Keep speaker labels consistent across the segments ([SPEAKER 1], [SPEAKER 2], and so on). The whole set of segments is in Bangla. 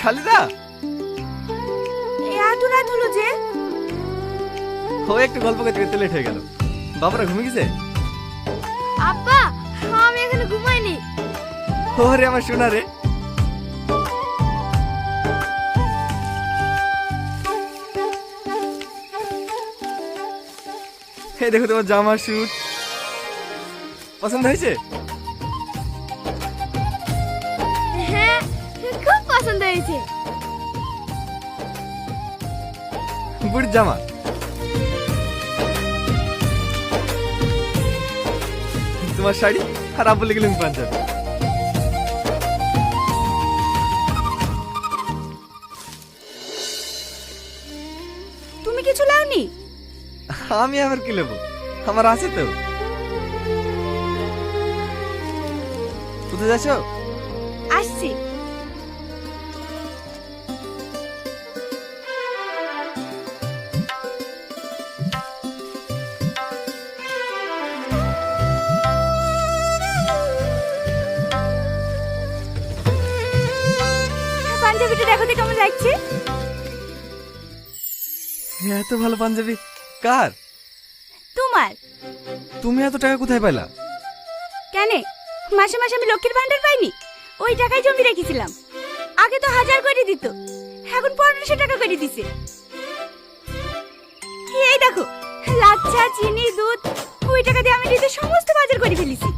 [SPEAKER 1] খালিদা,
[SPEAKER 2] এত রাত হলো যে?
[SPEAKER 1] ও একটু গল্প করতে করতে লেট হয়ে গেল। বাবারা ঘুমিয়ে গেছে?
[SPEAKER 2] আব্বা, আমি এখানে ঘুমাইনি।
[SPEAKER 1] ওরে আমার সোনা রে। এই দেখো তোমার জামা স্যুট পছন্দ হয়েছে?
[SPEAKER 2] হ্যাঁ, খুব পছন্দ হয়েছে।
[SPEAKER 1] বুড়ির জামা। তোমার শাড়ি আর আব্বু লেগে লুঙ্গি পাঞ্জাবি।
[SPEAKER 2] তুমি কিছু লাওনি?
[SPEAKER 1] আমি আবার কি নেবো, আমার আছে তো। কোথায় যাচ্ছ?
[SPEAKER 2] আসছি। পাঞ্জাবিটা দেখো তো কেমন লাগছে।
[SPEAKER 1] এত ভালো পাঞ্জাবি কার?
[SPEAKER 2] তোমার।
[SPEAKER 1] তুমি এত টাকা কোথায় পাইলা?
[SPEAKER 2] কেন, মাসে মাসে আমি লক্ষ্মীর ভান্ডার পাইনি? ওই টাকায় জমি রেখেছিলাম। আগে তো 1000 করে দিত, এখন 1500 টাকা করে দিছে। এই দেখো, লাচ্ছা, চিনি, দুধ, ওই টাকা দিয়ে আমি নিজের সমস্ত বাজার করে ফেলেছি।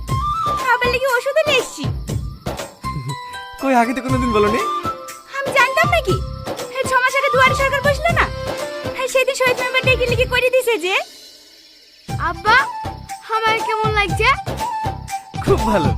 [SPEAKER 2] আবার লেগে ওষুধও নিয়ে এসেছি।
[SPEAKER 1] কই আগে তো কোনোদিন বলনি?
[SPEAKER 2] আমি জানতাম নাকি? 6 মাস আগে দুয়ারে সরকার বসলো না, সেদিন শহীদ মেম্বার ডেকে লিখে করে দিছে যে। আব্বা, আমার কেমন লাগছে?
[SPEAKER 1] খুব ভালো।